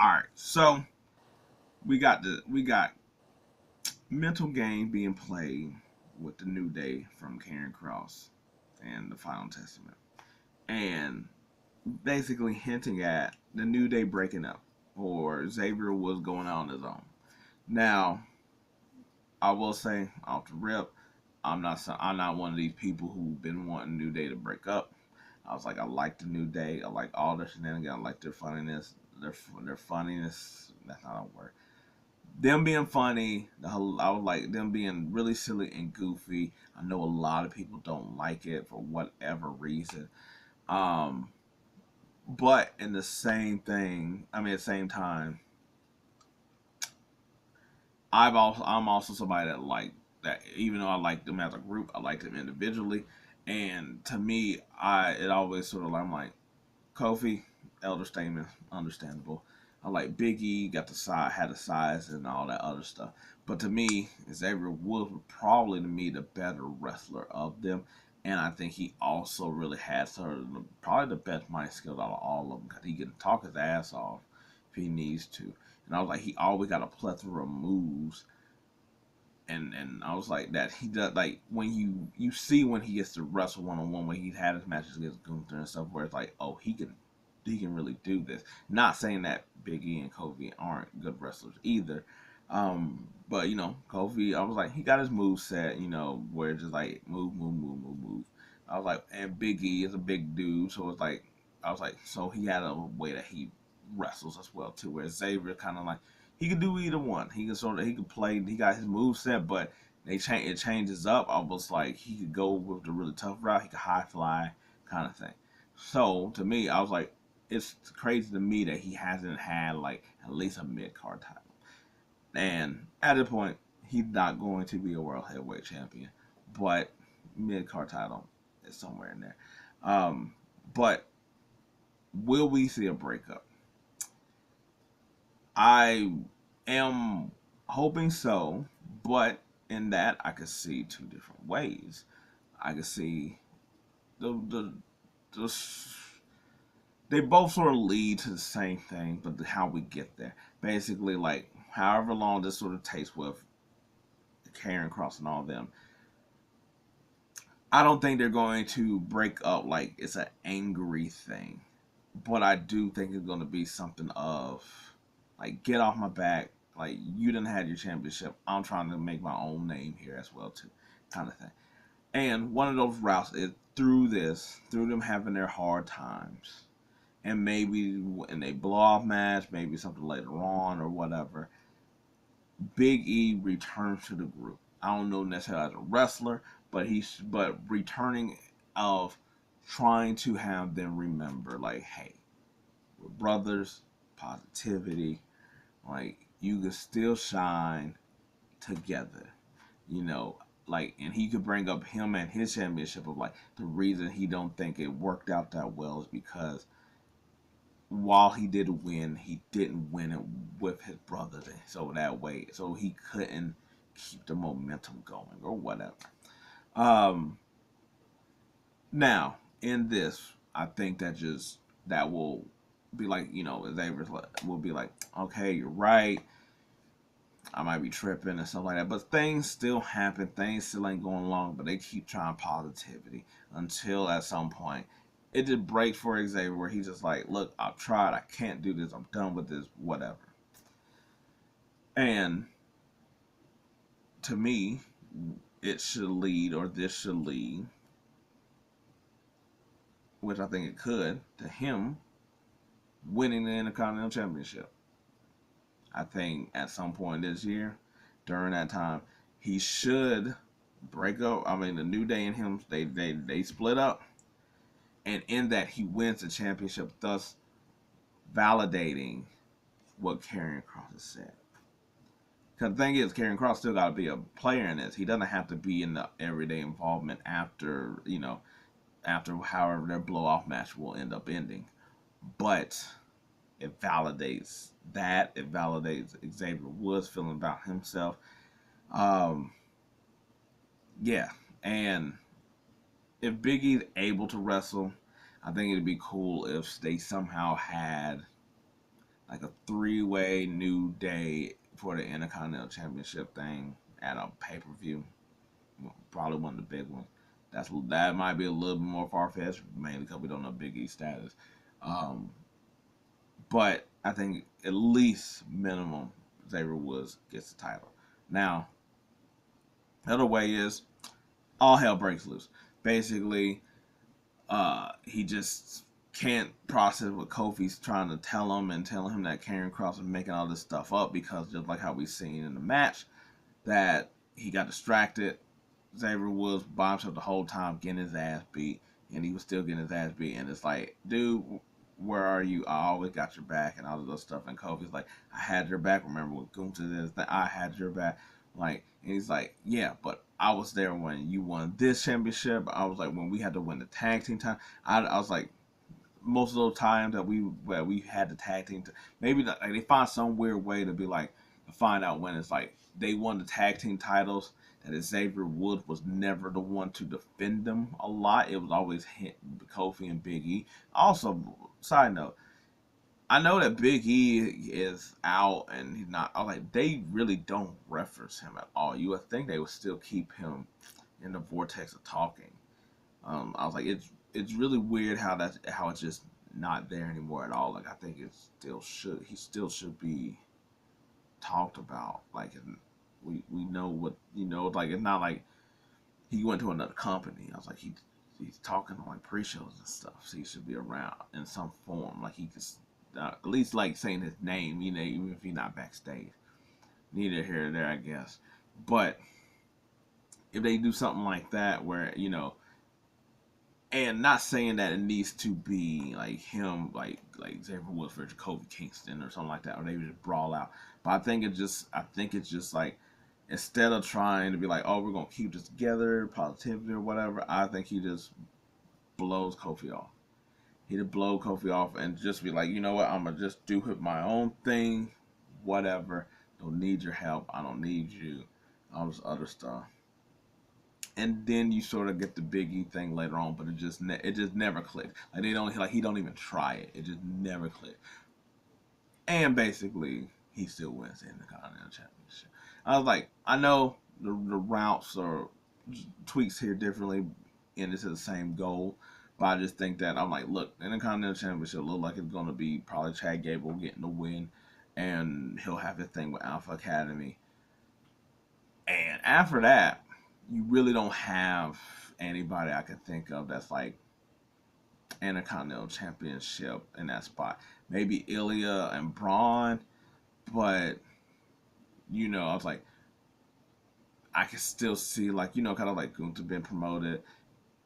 All right, so we got mental game being played with the New Day from Karrion Kross and the Final Testament, and basically hinting at the New Day breaking up or Xavier Woods going out on his own. Now, I will say off the rip, I'm not one of these people who've been wanting New Day to break up. I was like, I like the New Day. I like all their shenanigans. I like their funniness. Their funniness. That's not a word. Them being funny. I was like them being really silly and goofy. I know a lot of people don't like it for whatever reason. Um, but in the same thing, I mean, at the same time, I'm also somebody that like that. Even though I like them as a group, I like them individually. And to me, it always sort of I'm like Kofi, elder statement, understandable. I like Big E, got the size, had the size and all that other stuff. But to me, Xavier Woods was probably to me the better wrestler of them, and I think he also really had sort of probably the best mic skills out of all of them because he can talk his ass off if he needs to. And I was like, he always got a plethora of moves, and I was like that he does like when you see when he gets to wrestle one on one when he's had his matches against Gunther and stuff where it's like, oh, he can really do this. Not saying that Big E and Kofi aren't good wrestlers either. But Kofi, I was like, he got his move set, where it's just like move, move, move, move, move. I was like, and Big E is a big dude, so it's like I was like, so he had a way that he wrestles as well too. Where Xavier kind of like he could do either one. He could play. He got his move set, but it changes up. Almost like he could go with the really tough route. He could high fly kind of thing. So to me, I was like, it's crazy to me that he hasn't had like at least a mid card title. And at this point, he's not going to be a world heavyweight champion, but mid card title is somewhere in there. Um, but will we see a breakup? I am hoping so, but in that I could see two different ways. I could see the the they both sort of lead to the same thing, but how we get there. Basically, like however long this sort of takes with Karrion Kross and all of them, I don't think they're going to break up like it's an angry thing. But I do think it's going to be something of like get off my back. Like you didn't have your championship. I'm trying to make my own name here as well too, kind of thing. And one of those routes is through them having their hard times, and maybe when they blow off match, maybe something later on or whatever. Big E returns to the group. I don't know necessarily as a wrestler, but returning of trying to have them remember like, hey, we're brothers, positivity, like you can still shine together, you know, like and he could bring up him and his championship of like the reason he don't think it worked out that well is because while he did win, he didn't win it with his brothers. So that way, so he couldn't keep the momentum going or whatever. Um, Now in this, I think that will be like Xavier will be like, okay, you're right. I might be tripping and stuff like that, but things still happen. Things still ain't going along, but they keep trying positivity until at some point it did break for Xavier where he's just like, look, I've tried. I can't do this. I'm done with this. Whatever. And to me, it should lead, or this should lead, which I think it could, to him winning the Intercontinental Championship. I think at some point this year, during that time, he should break up. I mean, the New Day and him, they split up, and in that he wins the championship, thus validating what Karrion Kross has said. Because the thing is, Karrion Kross still got to be a player in this. He doesn't have to be in the everyday involvement after however their blow off match will end up ending. But it validates that. It validates Xavier Woods feeling about himself. Um, yeah, and if Big E's able to wrestle, I think it'd be cool if they somehow had like a 3-way New Day for the Intercontinental Championship thing at a pay-per-view. Probably one of the big ones. That might be a little bit more far-fetched, mainly because we don't know Big E's status. Um, but I think at least minimum Xavier Woods gets the title. Now, the other way is all hell breaks loose. Basically, he just can't process what Kofi's trying to tell him and telling him that Karrion Kross is making all this stuff up because just like how we seen in the match, that he got distracted. Xavier Woods by himself the whole time getting his ass beat, and he was still getting his ass beat. And it's like, dude, where are you? I always got your back and all of this stuff. And Kofi's like, I had your back. Remember when Gunther did this? I had your back. Like, and he's like, yeah, but I was there when you won this championship. I was like, when we had to win the tag team time. I was like, most of those times that we had the tag team, maybe like they find some weird way to be like to find out when it's like they won the tag team titles. That Xavier Woods was never the one to defend them a lot. It was always Kofi and Big E. Also, side note, I know that Big E is out and he's not. I was like, they really don't reference him at all. You would think they would still keep him in the vortex of talking. I was like, it's really weird how it's just not there anymore at all. Like I think he still should be talked about. Like we know what like it's not like he went to another company. I was like he's talking on like pre-shows and stuff, so he should be around in some form. Like he could at least like saying his name, even if he's not backstage. Neither here or there, I guess. But if they do something like that, where and not saying that it needs to be like him, like Xavier Woods versus Kofikingston or something like that, or they just brawl out. But I think it's just like instead of trying to be like, oh, we're gonna keep this together, positivity or whatever, I think he just blows Kofi off. He'd blow Kofi off and just be like, you know what, I'm gonna just do my own thing, whatever. Don't need your help. I don't need you. All this other stuff. And then you sort of get the Big E thing later on, but it just never clicked. Like he don't even try it. It just never clicked. And basically, he still wins the Intercontinental Championship. I was like, I know the routes or tweaks here differently, and it's the same goal. But I just think that I'm like, look, the Intercontinental Championship look like it's going to be probably Chad Gable getting the win, and he'll have his thing with Alpha Academy. And after that, you really don't have anybody I can think of that's like Intercontinental Championship in that spot. Maybe Ilya and Braun, but I was like, I can still see like kind of like Gunther been promoted.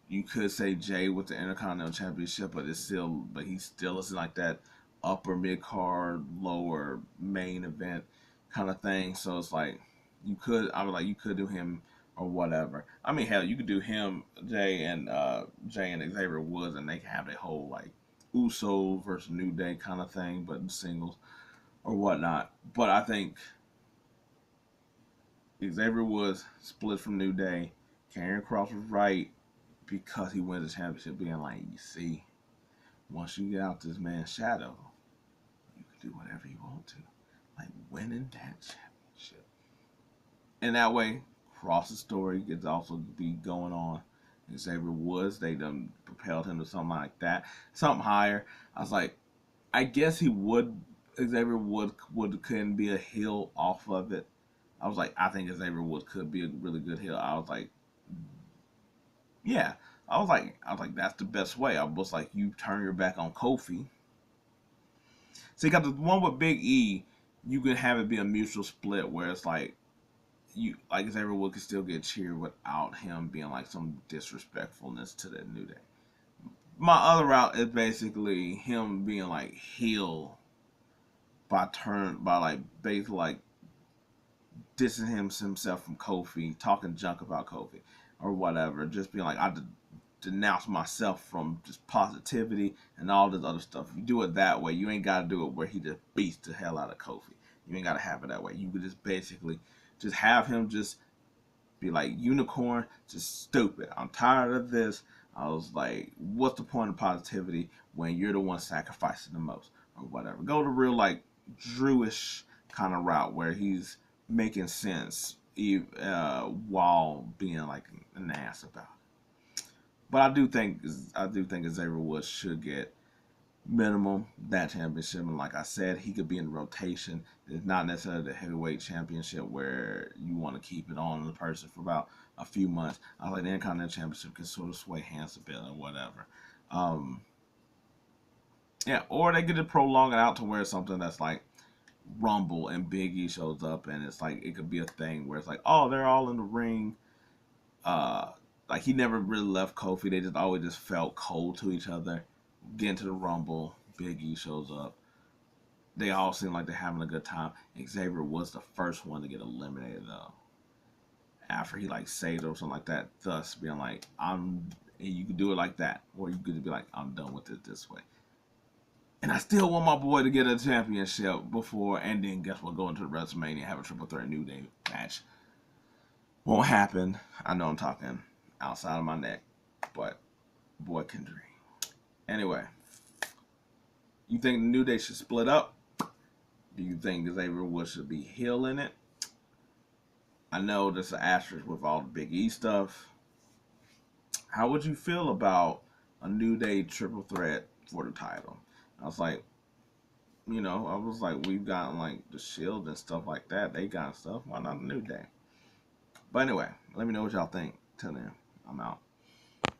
You could say Jay with the Intercontinental Championship, but he still isn't like that upper mid card, lower main event kind of thing. So it's like you could do him or whatever. I mean, hell, you could do him, Jay and Xavier Woods, and they can have a whole like Uso versus New Day kind of thing, but in singles or whatnot. But I think Xavier Woods split from New Day. Karrion Kross was right because he wins the championship, being like, you see, once you get out this man's shadow, you can do whatever you want to, like winning that championship. And that way, Kross's story gets also be going on. Xavier Woods, they done propelled him to something like that, something higher. I was like, I guess Xavier Woods couldn't be a heel off of it. I was like, I think Xavier Woods could be a really good heel. I was like, yeah. I was like, that's the best way. I was like, you turn your back on Kofi. So you got the one with Big E, you can have it be a mutual split where it's like, Xavier Woods can still get cheered without him being like some disrespectfulness to the New Day. My other route is basically him being like heel by like basically like dissing himself from Kofi, talking junk about Kofi or whatever, just being like, I denounce myself from just positivity and all this other stuff. If you do it that way, you ain't got to do it where he just beats the hell out of Kofi. You ain't got to have it that way. You could just basically just have him just be like, unicorn, just stupid. I'm tired of this. I was like, what's the point of positivity when you're the one sacrificing the most or whatever? Go to real like Drewish kind of route where he's making sense while being like an ass about it. But I do think Xavier Woods should get minimum that championship. And like I said, he could be in rotation. It's not necessarily the heavyweight championship where you want to keep it on the person for about a few months. I like the Intercontinental Championship can sort of sway hands a bit or whatever. Um, yeah, or they could just prolong it out to where it's something that's like Rumble and Big E shows up and it's like it could be a thing where it's like, oh, they're all in the ring. Uh, like he never really left Kofi. They just always just felt cold to each other. Get into the Rumble, Big E shows up. They all seem like they're having a good time. Xavier was the first one to get eliminated though. After he like saved or something like that, thus being like, I'm and you could do it like that. Or you could be like, I'm done with it this way. And I still want my boy to get a championship before and then guess what? Go into WrestleMania, have a triple threat New Day match. Won't happen. I know I'm talking outside of my neck, but boy can dream. Anyway, you think the New Day should split up? Do you think Xavier Woods should be heel in it? I know there's an asterisk with all the Big E stuff. How would you feel about a New Day triple threat for the title? I was like, we've gotten like the Shield and stuff like that. They got stuff. Why not a New Day? But anyway, let me know what y'all think. Till then, I'm out.